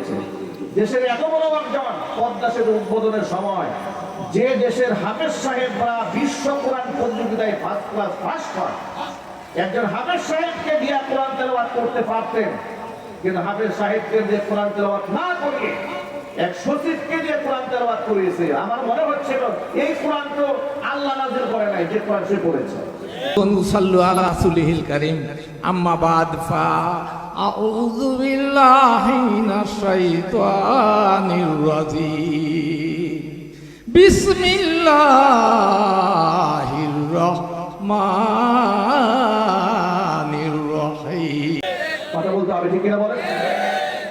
দিয়েছে। দেশের এত বড় অর্জন, পদ্মা সেতু উদ্বোধনের সময় যে দেশের হাফেজ সাহেবরা বিশ্ব কোরআন প্রতিযোগিতায় ফার্স্ট ক্লাস ফার্স্ট হয়, একজন হাফেজ সাহেবকে দিয়ে কোরআন তেলাওয়াত করতে পারতেন, কিন্তু হাফেজ সাহেবকে দিয়ে কোরআন তেলাওয়াত না করিয়ে এক সচিবকে দিয়ে কোরআন তেলাওয়াত করিয়েছে। আমার মনে হচ্ছিল এই কোরআন তো আল্লাহ নাযিল করে নাই, যে কোরআন সে পড়েছে। সাল্লু আলা রাসূলিল কারীম, আম্মা বাদ, ফা আউযু বিল্লাহি মিনাশ শাইতানির রাজীম, বিসমিল্লাহির রহমানির রহিম। কথা বলতে হবে, ঠিক কিনা বলেন?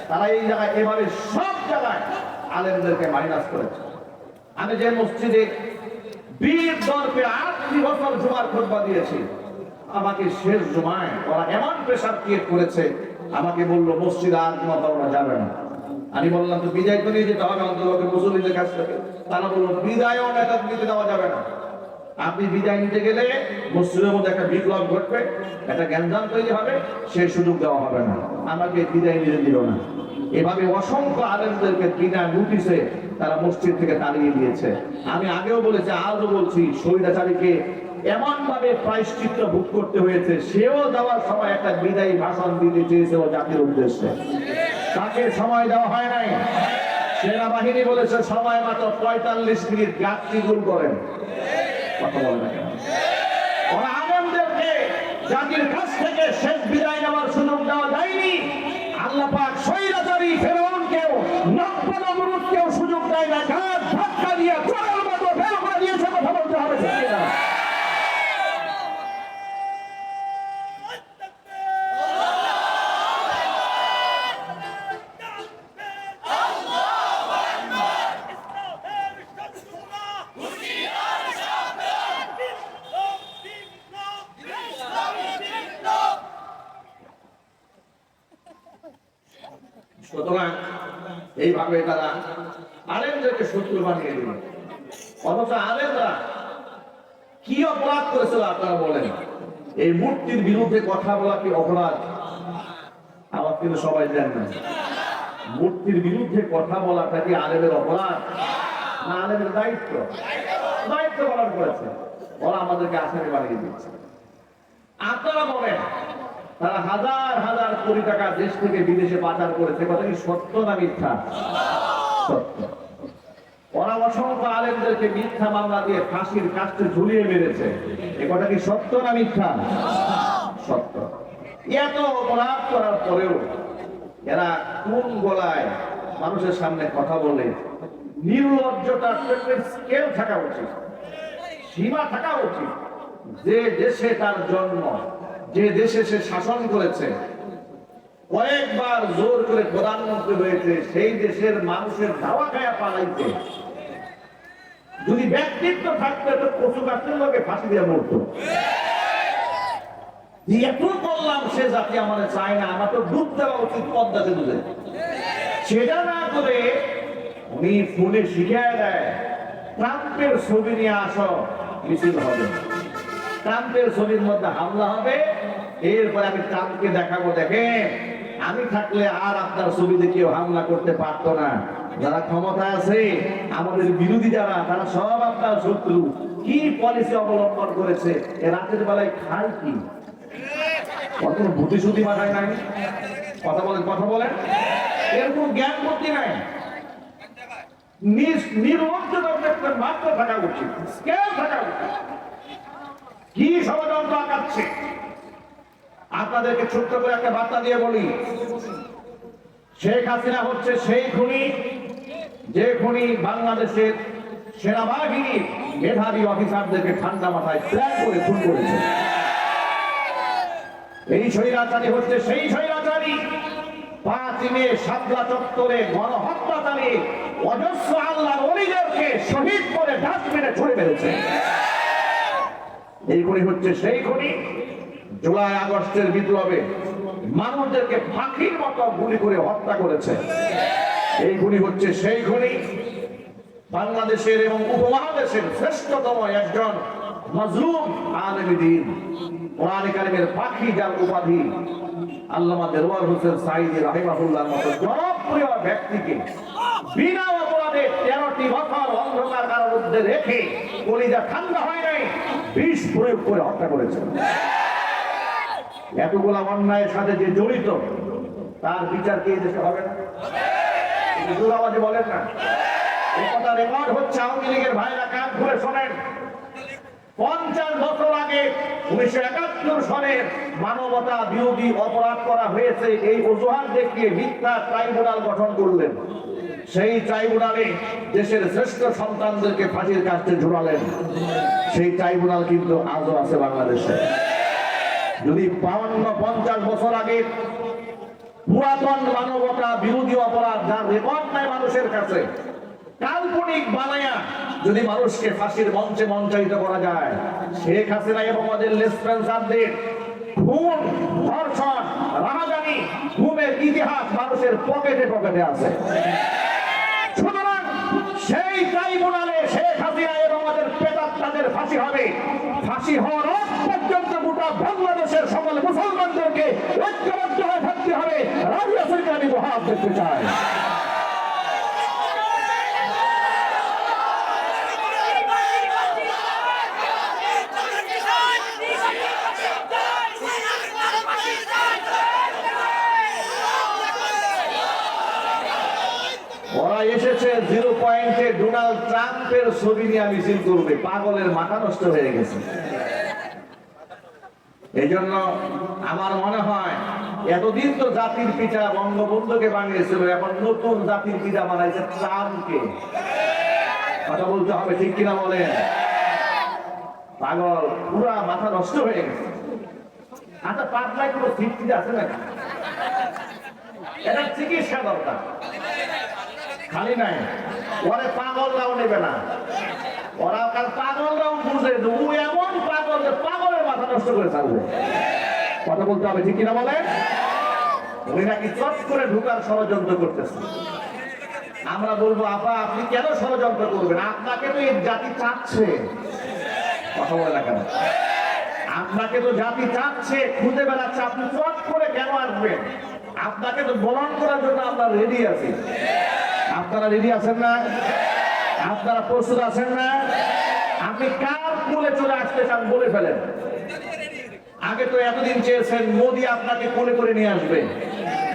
তারা এই জায়গায় এভাবে সব জায়গায় আলেমদেরকে মাইনাস করেছে। আমি যে মসজিদে বীর দরপে 8 বছর জুমার খুতবা দিয়েছি, আমাকে শেষ জুমায় ওরা এমন প্রেসার ক্রিয়েট করেছে, আমাকে বললো মসজিদে আর জুমা পড়ানো যাবে না। আমি বললাম তো বিদায় তো নিয়ে যেতে হবে অন্তত মুসল্লিদের কাছ থেকে। তারা বললো বিদায়ও নেতা নিতে দেওয়া যাবে না, আপনি বিদায় নিতে গেলে মসজিদের মধ্যে একটা বিপ্লব ঘটবে, একটা গ্যাঞ্জাম তৈরি হবে, সেই সুযোগ দেওয়া হবে না। আমাকে বিদায় নিতে দিল না। এভাবে অসংখ্য আলেমদেরকে বিনা নোটিশে তারা মসজিদ থেকে তাড়িয়ে দিয়েছে। আমি আগেও বলেছি, আজও বলছি, স্বৈরাচারীকে এমন ভাবে প্রায়শ্চিত্ত ভোগ করতে হয়েছে। সেও যাওয়ার সময় একটা বিদায়ী ভাষণ দিতে চেয়েছে ও জাতির উদ্দেশ্যে, তাকে সময় দেওয়া হয় নাই। সেনাবাহিনী বলেছে সময় মাত্র 45 মিনিট, গাছটি গুল করেন। কথা বলে না কেন? ওরা আলেমদেরকে জাতির কাছ থেকে শেষ বিদায় নেওয়ার সুযোগ দেওয়া যায়নি। আল্লাহ পাক স্বৈরাচারী ফেরাউনকেও, নব্বই নমরুদকেও সুযোগ দেয় না, ঘাট ধাক্কা দিয়ে চোরের মতো বের করে দিয়েছে। কথা বলতে হবে, ঠিক কিনা? সুতরাং এইভাবে তারা আলেমদেরকে শত্রু বানিয়ে দিল। অথচ আলেমরা কি অপরাধ করেছিল আপনারা বলেন? এই মূর্তির বিরুদ্ধে কথা বলা কি অপরাধ? আমার কিন্তু সবাই জানেন না। মূর্তির বিরুদ্ধে কথা বলাটা কি আলেমের অপরাধ না আলেমের দায়িত্ব? দায়িত্ব পালন করেছে। ওরা আমাদেরকে আসামি বানিয়ে দিচ্ছে। আপনারা বলেন, তারা হাজার হাজার কোটি টাকা দেশ থেকে বিদেশে পাচার করেছে, কথা কি সত্য না মিথ্যা? সত্য। ওরা অসংখ্য আলেমদেরকে মিথ্যা মামলা দিয়ে ফাঁসির কাস্টে ঝুলিয়ে মেরেছে, এ কথা কি সত্য না মিথ্যা? সত্য। এত অপরাধ করার পরেও এরা কোন গলায় মানুষের সামনে কথা বলে? নির্লজ্জতার স্কেল থাকা উচিত, সীমা থাকা উচিত। যে দেশে তার জন্ম, যে দেশে সে শাসন করেছে, কয়েকবার জোর করে প্রধানমন্ত্রী হয়েছে, সেই দেশের মানুষের ধাওয়া খায়া পালাইতে যদি ব্যক্তিত্ব থাকতো তো পশু গাছের লোকে ফাঁসি দিয়ে মরতো। এত করলাম, সে জাতি আমাদের চায় না, আমার তো ডুব দেওয়া উচিত পদ্মা সেতুতে। সেটা না করে উনি ফোনে শিখিয়ে দেয়, ট্রাম্পের ছবি নিয়ে আসো, মিছিল হবে, ট্রাম্পের ছবির মধ্যে হামলা হবে, এরপরে আমি ট্রাম্পকে দেখাবো, দেখেন আমি থাকলে আর আপনার ছবিতে কেউ হামলা করতে পারতো না। যারা ক্ষমতা আছে, আমাদের বিরোধী যারা, তারা সব আপনার শত্রু। কি পলিসি অবলম্বন করেছে? এ রাতের বেলায় খায় কি? কত বুদ্ধি শুদ্ধি মাথায় নাই? কথা বলেন, কথা বলেন। এরকম জ্ঞান বুদ্ধি নাই। নির্লজ্জতার মাত্রা থাকা উচিত, স্কেল থাকা উচিত। কি ষড়যন্ত্র আঁকাচ্ছে? আপনাদেরকে ছোট্ট করে একটা বার্তা দিয়ে বলি, শেখ হাসিনা হচ্ছে সেই খুনি, যে খুনি বাংলাদেশের সেনাবাহিনীর মেধাবী অফিসারদেরকে ঠান্ডা মাথায় প্ল্যান করে খুন করেছে। এই স্বৈরাচারী হচ্ছে সেই স্বৈরাচারী 5 মে শাপলা চত্বরে গণহত্যা চালিয়ে অজস্র আল্লাহর ওলিদেরকে শহীদ করে ডাস্টবিনে ছুড়ে মেরেছে। এই খুনি হচ্ছে সেই খুনি। জুলাই আগস্টের বিপ্লবে মানুষদেরকে পাখির মতো গুলি করে হত্যা করেছে। এই খুনি হচ্ছে সেই খুনি। বাংলাদেশের এবং উপমহাদেশের শ্রেষ্ঠতম একজন মাজলুম আলেমে দ্বীন, কোরআন কারীমের পাখি যার উপাধি, আল্লামা দেলোয়ার হোসেন সাঈদী রাহিমাহুল্লাহর মতো জনপ্রিয় অপ্রিয় ব্যক্তিকে বিনা অপরাধে 13টি বছর অন্ধকার কারারুদ্ধে রেখে কলিজা ঠান্ডা হয় নাই, বিষ প্রয়োগ করে হত্যা করেছে। এতগুলা অন্যায়ের সাথে যে জড়িত, তার বিচার কি দেশে হবে না? জোর আওয়াজে বলেন না। এই কথা রেকর্ড হচ্ছে, আওয়ামী লীগের ভাইরা কান খুলে শোনেন। 50 বছর আগে 1971 সনের মানবতা বিরোধী অপরাধ করা হয়েছে, এই অজুহাত দেখিয়ে মিথ্যা ট্রাইব্যুনাল গঠন করলেন। সেই ট্রাইব্যুনালে দেশের শ্রেষ্ঠ সন্তানদেরকে ফাঁসির কাস্টে ঝুলালেন। সেই ট্রাইব্যুনাল কিন্তু আজও আছে বাংলাদেশে। যদি 52-50 বছর আগে পুরাতন মানবতা বিরোধী অপরাধ, যার রেকর্ড নাই মানুষের কাছে, কাল্পনিক বানায়া যদি মানুষকে ফাঁসির মঞ্চে মঞ্চায়িত করা যায়, শেখ হাসিনা এবং আমাদের লেসপেন্সারদের খুন, ধর্ষণ, রাহাজানি, ঘুমের ইতিহাস মানুষের পকেটে পকেটে আছে। সুতরাং সেই ট্রাইব্যুনালে শেখ হাসিনা এবং আমাদের প্রেতাত্মাদের ফাঁসি হবে। ফাঁসি হওয়ার আগ পর্যন্ত গোটা বাংলাদেশের সকল মুসলমানদেরকে ঐক্যবদ্ধ হয়ে থাকতে হবে। রাজিয়া সরকার আমি বহাল দেখতে চাই। ওরা এসেছে 0 পয়েন্টে ডোনাল্ড ট্রাম্পের ছবি নিয়ে মিছিল করবে। পাগলের মাথা নষ্ট হয়ে গেছে। এই জন্য আমার মনে হয় এতদিন তো জাতির পিতা বঙ্গবন্ধুকে বানিয়েছিল, এখন নতুন জাতির পিতা বানাইছে ট্রাম্পকে। কথা বলতে হবে, ঠিক কিনা বলেন? পাগল, পুরা মাথা নষ্ট হয়ে গেছে। আচ্ছা, পাতলায় কোনো তৃপ্তি আছে নাকি? এটা চিকিৎসা দরকার, খালি নাই। ওরে পাগলরাও নেবে না, ওরা কাল পাগলরাও বুঝে ও এমন পাগল যে পাগলের মাথা নষ্ট করে থাকবে। কথা বলতে হবে, ঠিক কিনা বলে? উনি নাকি চট করে ঢুকার ষড়যন্ত্র করতেছে। আমরা বলবো, আপা আপনি কেন ষড়যন্ত্র করবেন? আপনাকে তো এই জাতি চাচ্ছে। কথা বলে না কেন? আপনাকে তো জাতি চাচ্ছে, খুঁজে বেড়াচ্ছে, আপনি চট করে কেন আসবেন? আপনাকে তো বরণ করার জন্য আমরা রেডি আছি। আপনারা রেডি আছেন না? আপনারা প্রস্তুত আছেন না? আপনি কার কোলে চলে আসতে চান বলে ফেলেন। আগে তো এতদিন চেয়েছেন মোদি আপনাকে কোলে করে নিয়ে আসবে,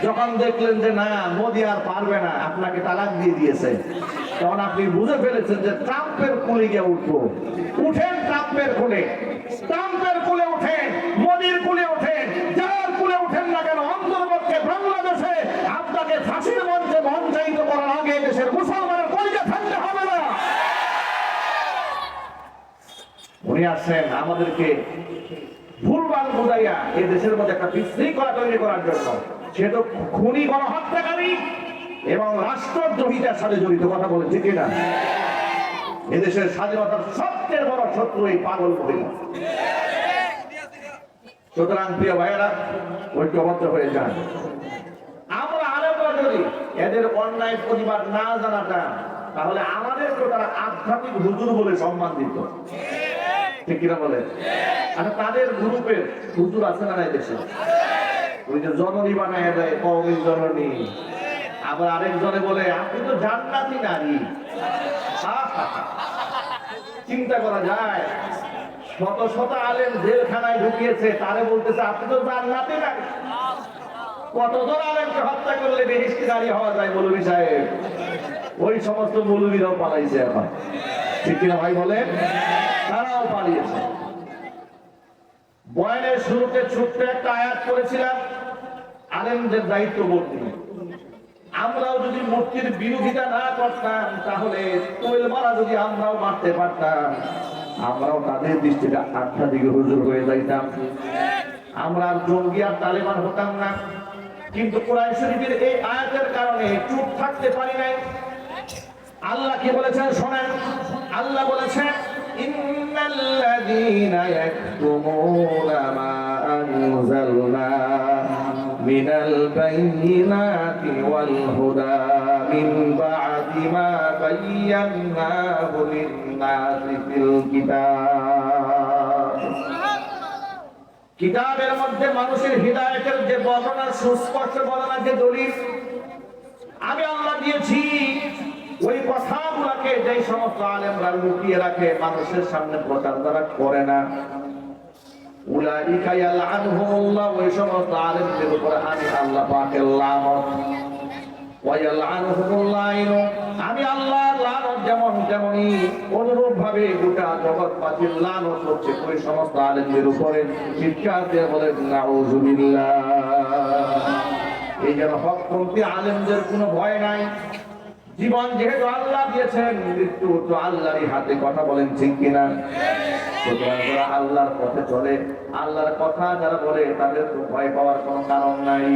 যখন দেখলেন যে না মোদি আর পারবে না, আপনাকে তালাক দিয়ে দিয়েছে, তখন আপনি বুঝে ফেলেছেন যে ট্রাম্পের কোলে গিয়ে উঠবো। উঠেন ট্রাম্পের কোলে, ট্রাম্পের কোলে উঠেন, মোদির কোলে উঠেন, যার কোলে উঠেন না কেন, অন্তর্বর্তী বাংলাদেশে আপনাকে ফাঁসির মঞ্চে মঞ্চায়িত করার আগে দেশের মুসলমানের কলিজা ঠান্ডা হবে না। উনি আসছেন আমাদেরকে ভুলভাল বুঝাইয়া এই দেশের মধ্যে একটা বিশৃঙ্খলা তৈরি করার জন্য। সে তো খুনি, গণহত্যাকারী এবং রাষ্ট্রদ্রোহিতার সাথে জড়িত। কথা বলে ঠিক না? এদেশের স্বাধীনতার সবচেয়ে বড় শত্রু এই পাগল মহিলা। সুতরাং প্রিয় ভাইয়েরা, ঐক্যবদ্ধ হয়ে যান। আমরা আলেমরা যদি এদের অন্যায় প্রতিবাদ না জানাতাম, তাহলে আমাদেরকে তারা আধ্যাত্মিক হুজুর বলে সম্মান দিত। ঠিক কিনা বলে? আচ্ছা, তাদের গ্রুপের হুজুর আছে না নাই দেশে? ওই যে জননী বানায় দেয়, কওমের জননী। আবার আরেকজনে বলে আপনি তো জান্নাতি নারী। চিন্তা করা যায়, শত শত আলেম জেলখানায় ঢুকিয়েছে, তারে বলতেছে আপনি তো জান্নাতি নারী। কতজন আলেমকে হত্যা করলে বেহেশতি নারী হওয়া যায় মৌলভী সাহেব? ওই সমস্ত মৌলভীরাও পালাইছে এখন। ঠিক কিনা ভাই বলেন? তারাও পালিয়েছে। বয়ানের শুরুতে ছোট্ট একটা আয়াত করেছিলাম, আলেমদের দায়িত্ববোধ নিয়ে। আমরাও যদি মূর্তির বিরোধিতা না করতাম, তাহলে তৈল মারা যদি আমরাও মারতে পারতাম, আমরাও তাদের দৃষ্টিতে আধ্যাত্মিক হুজুর হয়ে যাইতাম। আমরা জঙ্গি আর তালেবান হতাম না। কিন্তু কোরআন শরীফের এই আয়াতের কারণে চুপ থাকতে পারি নাই। আল্লাহ কি বলেছেন শোনেন। আল্লাহ বলেছেন, ইন্নাল্লাযীনা ইয়াকতুমুনা মা আনজালনা মিনাল বাইয়িনাতি ওয়াল হুদা মিন বা'দি মা বায়্যানাহু লিন-নাসি ফিল কিতাব। কিতাবের মধ্যে মানুষের হিদায়াতের যে বর্ণনা, সুস্পষ্ট বর্ণনা, যে দলিল আমি আল্লাহ দিয়েছি ওই কথাগুলোকে যে সমস্ত আলেমরা লুকিয়ে রাখে, মানুষের সামনে প্রচার তারা করে না, উলাইকা ইয়ালআনহুমুল্লাহ, ওই সমস্ত আলেমদের উপর আমি আল্লাহ পাকের লানত, ওয়া ইয়ালআনহুমুল লাইন, আমি আল্লাহ লানত যেমন তেমনি অনুরূপ ভাবে গোটা জগৎবাসীর লানত হচ্ছে ওই সমস্ত আলেমদের উপরে। চিৎকার দিয়ে বলেন নাউযুবিল্লাহ। এই যেন হকপন্থী আলেমদের কোনো ভয় নাই। জীবন যেহেতু আল্লাহ দিয়েছেন, মৃত্যু তো আল্লাহরই হাতে, কথা বলেন ঠিক কিনা? সুতরাং যারা আল্লাহর পথে চলে, আল্লাহর কথা যারা বলে, তাদের তো ভয় পাওয়ার কোনো কারণ নাই।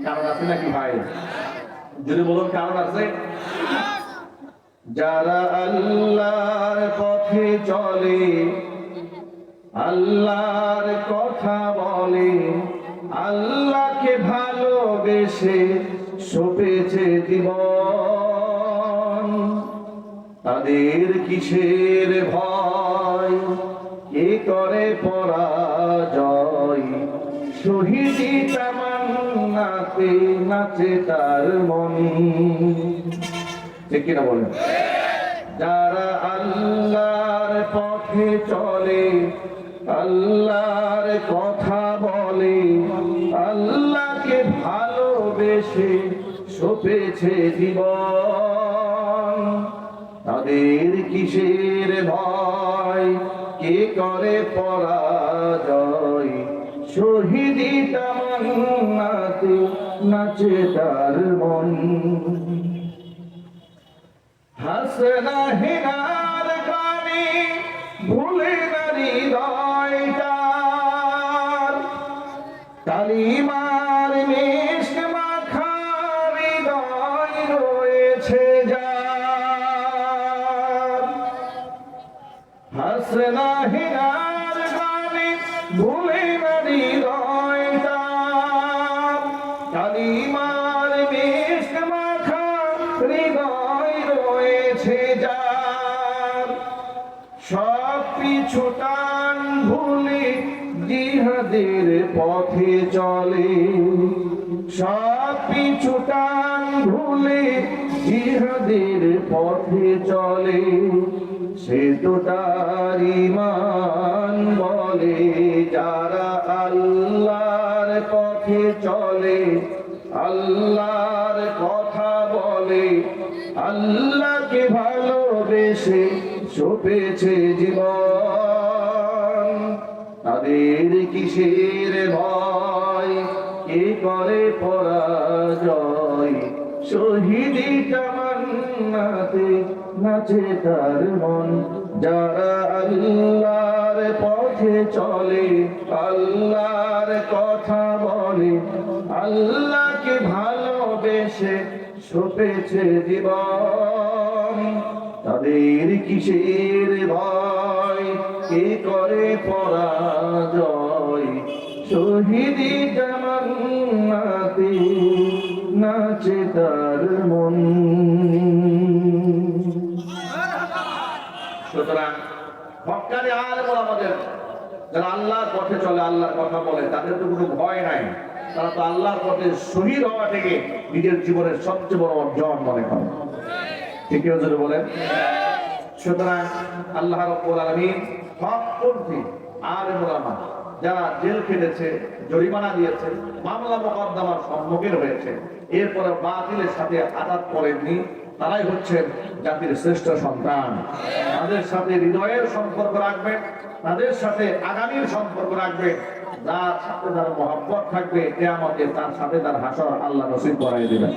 কারণ আছে নাকি ভাই? যদি বলুন কারণ আছে। যারা আল্লাহর পথে চলে, আল্লাহর কথা বলে, আল্লাহকে ভালোবেসে সপেছে জীবন, তাদের কিসের ভয়, কে করে পরাজয়, শহীদি তামান্নাতে নাচে তার মন। ঠিক কিনা বলেন? যারা আল্লাহর পথে চলে, আল্লাহর কথা বলে, আল্লাহকে ভালোবেসে সপেছে জীবন, তাদের কিসের ভয়, কে করে পরাজয়, শহীদি তামান্নাতে নাচে তার মন। হাসনা হিনার গানে ভুলে না হৃদয়টা, কালিমার মিষ্টি মাখা হৃদয় রয়েছে যার। হাসনা হিনার গানে ভুলে না হৃদয়টা, কালিমার মিষ্টি মাখা হৃদয় রয়েছে যার। সব পিছু টান ভুলে জিহাদের পথে চলে, সব পিছু টান ভুলে জিহাদের পথে চলে, সে তো তার ঈমান বলে। যারা আল্লাহর পথে চলে, আল্লাহর কথা বলে, আল্লাহকে ভালোবেসে সপেছে জীবন, তাদের কিসের ভয়, কে করে পরাজয়, শহীদি তামান্নাতে নাচে তার মন। যারা আল্লাহর পথে চলে, আল্লাহর কথা বলে, আল্লাহকে ভালোবেসে সপেছে জীবন, তাদের কিসের ভয়, কে করে পরাজয়, শহীদি তামান্নাতে নাচে তার মন। সুতরাং হক্কানি আলেম ওলামাদের, যারা আল্লাহর পথে চলে, আল্লাহর কথা বলে, তাদের তো কোনো ভয় নাই। তারা তো আল্লাহর পথে শহীদ হওয়া থেকে নিজের জীবনের সবচেয়ে বড় অর্জন মনে করে। ঠিক যদি বলেন। সুতরাং আল্লাহ রাব্বুল আলামিন হকপন্থী আলেম ওলামা যারা জেল খেটেছে, জরিমানা দিয়েছে, মামলা মোকদ্দমার সম্মুখীন হয়েছে, এরপরে বাতিলের সাথে আঘাত করেননি, তারাই হচ্ছেন জাতির শ্রেষ্ঠ সন্তান। তাদের সাথে হৃদয়ের সম্পর্ক রাখবেন, তাদের সাথে আগামীর সম্পর্ক রাখবেন। যার সাথে তার মহব্বত থাকবে, কিয়ামতে তার সাথে তার হাসর আল্লাহ নসিব করাই দিবেন।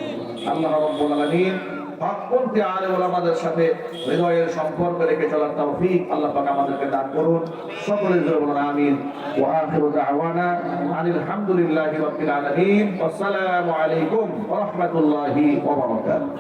আল্লাহ রাব্বুল আলামিন হকপন্থী আলেম ওলামাদের সাথে হৃদয়ের সম্পর্ক রেখে চলার তৌফিক আল্লাহ পাক আমাদেরকে দান করুন। সকলে জোরে বলুন আমিন। ওয়া আখিরু দাওয়ানা আনিল হামদুলিল্লাহি রাব্বিল আলামিন। আসসালামু আলাইকুম ওয়া রাহমাতুল্লাহি ওয়া বারাকাতুহু।